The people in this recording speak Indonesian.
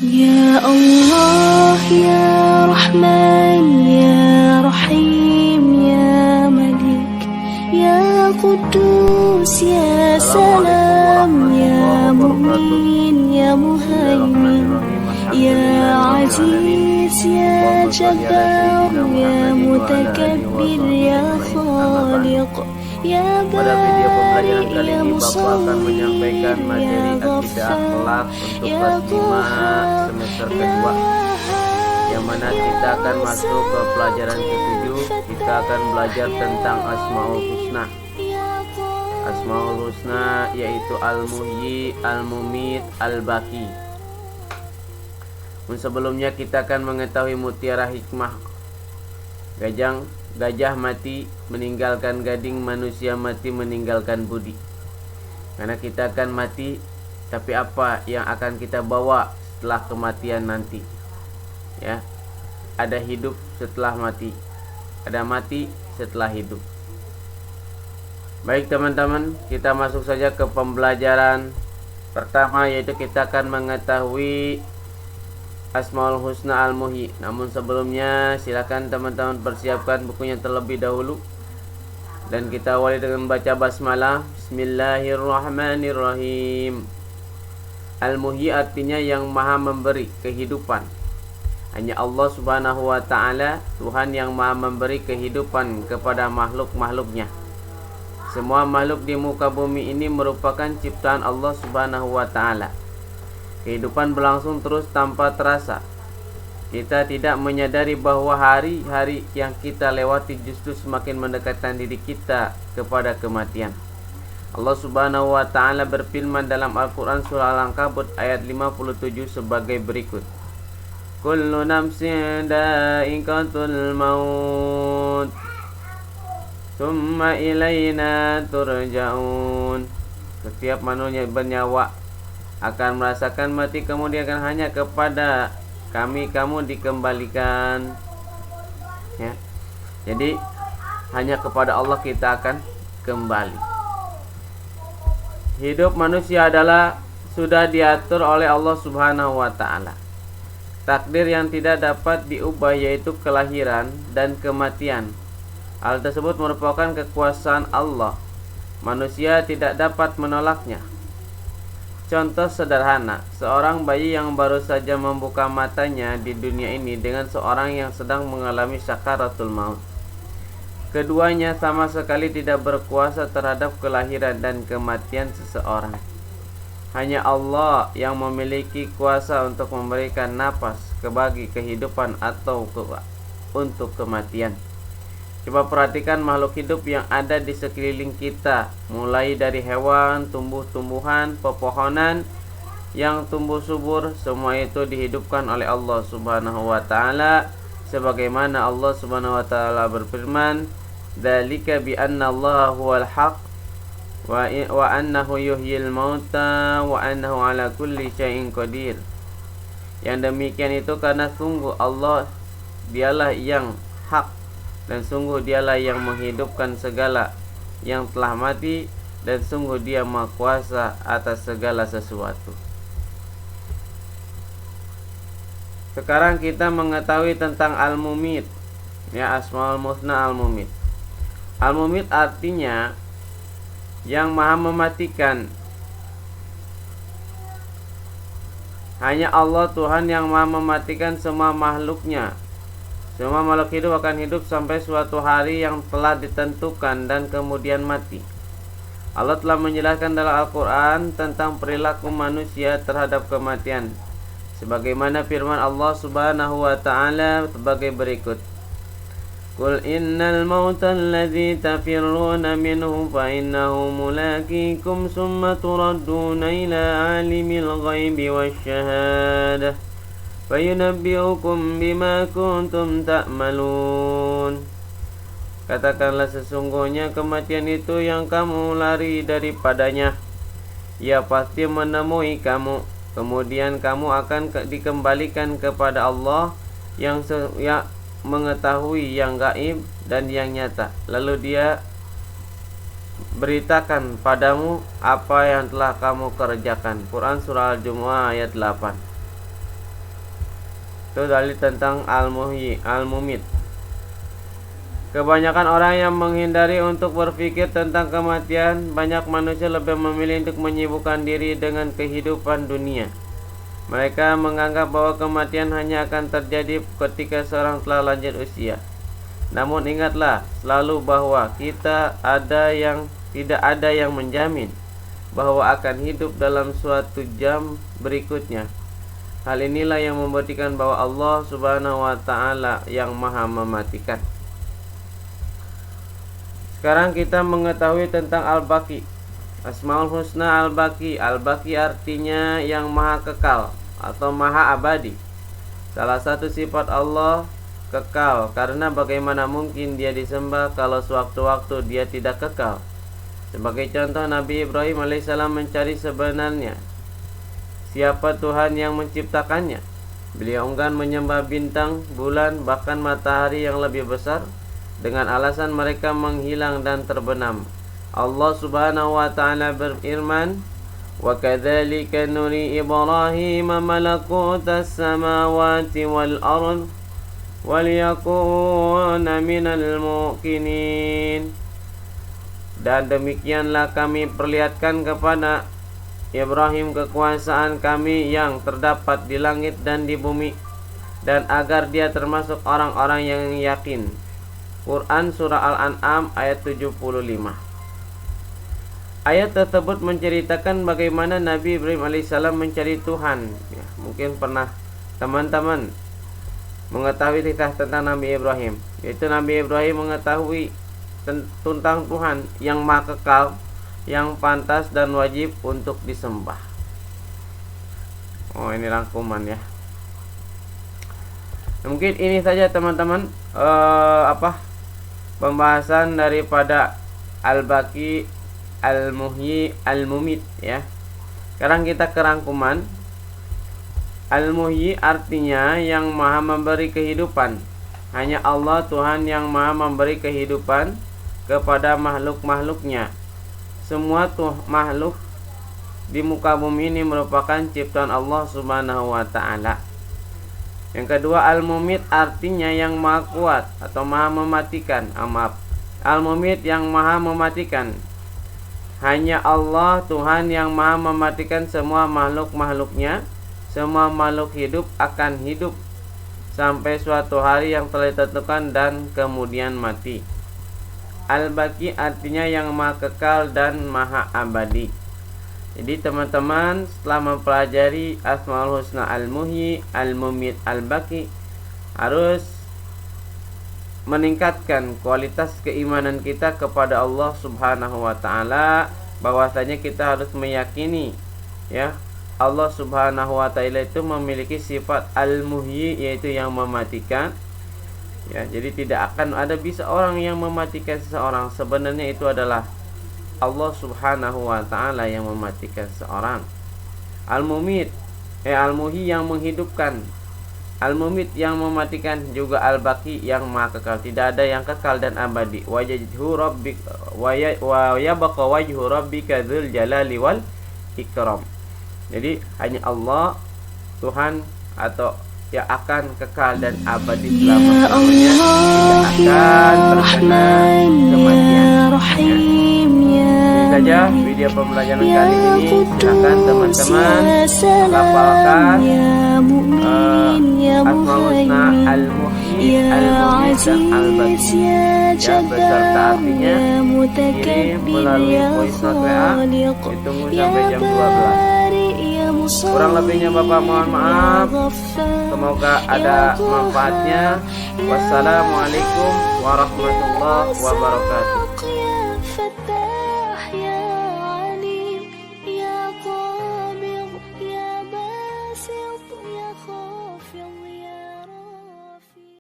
Ya Allah, Ya Rahman, Ya Rahim, Ya Malik, Ya Quddus, Ya Salam, Ya Mu'min, Ya Muhaimin, Ya Aziz, Ya Jabbar, Ya Mutakabbir, Ya Khaliq, Ya Pada video pembelajaran Bari, kali Ya ini Bapak akan menyampaikan Musawwir, materi Ya akidah Ghaffar, akhlak untuk Ya kelas 5 Qahhar, semester Ya kedua, Wahhab, yang mana Ya kita akan masuk ke pelajaran Razaq, ke-7. Ya Kita akan belajar Fattah, tentang Ya Asmaul Husna. Wahid, Ya Qahhar. Asmaul Husna yaitu Al-Muhyi, Al-Mumit, Al-Baqi. Sebelumnya kita akan mengetahui mutiara hikmah. Gajah mati meninggalkan gading, manusia mati meninggalkan budi. Karena kita akan mati, tapi apa yang akan kita bawa setelah kematian nanti? Ya, ada hidup setelah mati, ada mati setelah hidup. Baik teman-teman, kita masuk saja ke pembelajaran pertama, yaitu kita akan mengetahui Asmaul Husna Al-Muhyi. Namun sebelumnya silakan teman-teman persiapkan bukunya terlebih dahulu, dan kita awali dengan baca basmalah. Bismillahirrahmanirrahim. Al-Muhyi artinya yang maha memberi kehidupan. Hanya Allah subhanahu wa ta'ala, Tuhan yang maha memberi kehidupan kepada makhluk-makhluknya. Semua makhluk di muka bumi ini merupakan ciptaan Allah subhanahu wa ta'ala. Kehidupan berlangsung terus tanpa terasa. Kita tidak menyadari bahwa hari-hari yang kita lewati justru semakin mendekatkan diri kita kepada kematian. Allah subhanahu wa ta'ala berfirman dalam Al-Quran surah Al-Ankabut ayat 57 sebagai berikut. Kullu nafsin da'iqatul maut, summa ilayna turja'un. Setiap manusia bernyawa akan merasakan mati, kemudian akan hanya kepada kami kamu dikembalikan. Ya. Jadi hanya kepada Allah kita akan kembali. Hidup manusia adalah sudah diatur oleh Allah subhanahu wa ta'ala. Takdir yang tidak dapat diubah yaitu kelahiran dan kematian. Hal tersebut merupakan kekuasaan Allah. Manusia tidak dapat menolaknya. Contoh sederhana, seorang bayi yang baru saja membuka matanya di dunia ini dengan seorang yang sedang mengalami sakaratul maut. Keduanya sama sekali tidak berkuasa terhadap kelahiran dan kematian seseorang. Hanya Allah yang memiliki kuasa untuk memberikan napas bagi kehidupan atau untuk kematian. Coba perhatikan makhluk hidup yang ada di sekeliling kita, mulai dari hewan, tumbuh-tumbuhan, pepohonan yang tumbuh subur, semua itu dihidupkan oleh Allah subhanahu wa ta'ala. Sebagaimana Allah subhanahu wa ta'ala berfirman, dzalika bi anna Allah huwal haq wa annahu yuhyil mauta wa annahu ala kulli syai'in qadir. Yang demikian itu karena sungguh Allah dialah yang hak, dan sungguh dialah yang menghidupkan segala yang telah mati, dan sungguh dia maha kuasa atas segala sesuatu. Sekarang kita mengetahui tentang Al-Mumit. Ya, Asmaul Husna Al-Mumit. Al-Mumit artinya yang maha mematikan. Hanya Allah Tuhan yang maha mematikan semua makhluknya. Semua makhluk hidup akan hidup sampai suatu hari yang telah ditentukan dan kemudian mati. Allah telah menjelaskan dalam Al-Quran tentang perilaku manusia terhadap kematian, sebagaimana firman Allah subhanahu wa ta'ala sebagai berikut. Qul innal mauta alladhi tafirruna minhu fa innahu mulaqikum summa turadduna ila alimil ghaibi wasyahadah fayunabbi'ukum bima kuntum ta'malun. Katakanlah, sesungguhnya kematian itu yang kamu lari daripadanya, ia pasti menemui kamu. Kemudian kamu akan dikembalikan kepada Allah yang mengetahui yang gaib dan yang nyata. Lalu dia beritakan padamu apa yang telah kamu kerjakan. Quran surah Al-Jumu'ah ayat 8. Itu dalil tentang al-muhyi, al-mumit. Kebanyakan orang yang menghindari untuk berpikir tentang kematian. Banyak manusia lebih memilih untuk menyibukkan diri dengan kehidupan dunia. Mereka menganggap bahwa kematian hanya akan terjadi ketika seorang telah lanjut usia. Namun ingatlah selalu bahwa tidak ada yang menjamin bahwa akan hidup dalam suatu jam berikutnya. Hal inilah yang membuktikan bahwa Allah Subhanahu wa taala yang Maha mematikan. Sekarang kita mengetahui tentang Al-Baqi. Asmaul Husna Al-Baqi. Al-Baqi artinya yang Maha kekal atau Maha abadi. Salah satu sifat Allah kekal, karena bagaimana mungkin dia disembah kalau sewaktu-waktu dia tidak kekal. Sebagai contoh, Nabi Ibrahim alaihissalam mencari sebenarnya siapa Tuhan yang menciptakannya. Beliau enggan menyembah bintang, bulan, bahkan matahari yang lebih besar, dengan alasan mereka menghilang dan terbenam. Allah Subhanahu wa taala berfirman, "Wa kadzalika nuri Ibrahim malakutas samawati wal ard wal yakuna minal muqinin." Dan demikianlah kami perlihatkan kepada Ibrahim kekuasaan kami yang terdapat di langit dan di bumi, dan agar dia termasuk orang-orang yang yakin. Quran Surah Al-An'am ayat 75. Ayat tersebut menceritakan bagaimana Nabi Ibrahim alaihissalam mencari Tuhan. Ya, mungkin pernah teman-teman mengetahui kisah tentang Nabi Ibrahim. Yaitu Nabi Ibrahim mengetahui tentang Tuhan yang Maha Kekal, yang pantas dan wajib untuk disembah. Oh, ini rangkuman ya. Mungkin ini saja teman-teman pembahasan daripada Al-Baqi, Al-Muhyi, Al-Mumit ya. Sekarang kita ke rangkuman. Al-Muhyi artinya yang Maha memberi kehidupan. Hanya Allah Tuhan yang Maha memberi kehidupan kepada makhluk-makhluknya. Semua makhluk di muka bumi ini merupakan ciptaan Allah Subhanahu wa taala. Yang kedua, Al-Mumit artinya yang Maha kuat atau Maha mematikan. Al-Mumit yang Maha mematikan. Hanya Allah Tuhan yang Maha mematikan semua makhluk-makhluknya. Semua makhluk hidup akan hidup sampai suatu hari yang telah ditentukan dan kemudian mati. Al-Baqi artinya yang Maha kekal dan Maha abadi. Jadi teman-teman, setelah mempelajari Asmaul Husna Al-Muhyi, Al-Mumit, Al-Baqi, harus meningkatkan kualitas keimanan kita kepada Allah Subhanahu wa taala, bahwasanya kita harus meyakini ya, Allah Subhanahu wa taala itu memiliki sifat Al-Muhyi, yaitu yang mematikan. Ya, jadi tidak akan ada bisa orang yang mematikan seseorang. Sebenarnya itu adalah Allah Subhanahu wa taala yang mematikan seseorang. Al-Mumit, Al-Muhyi yang menghidupkan. Al-Mumit yang mematikan, juga Al-Baqi yang Maha kekal. Tidak ada yang kekal dan abadi. Wa yabqa wajhu rabbika dzul jalali wal ikram. Jadi hanya Allah Tuhan atau yang akan kekal dan abadi selama-lamanya, tidak akan terkena kematian. Ini saja video pembelajaran kali ini. Silakan teman-teman hafalkan Asmaul Husna Al-Muhyi, Al-Mumit, dan Al-Baqi ya, beserta artinya. Kirim melalui voice note WA. Ditunggu sampai jam 12. Kurang lebihnya Bapak mohon maaf. Semoga ada manfaatnya. Wassalamualaikum warahmatullahi wabarakatuh.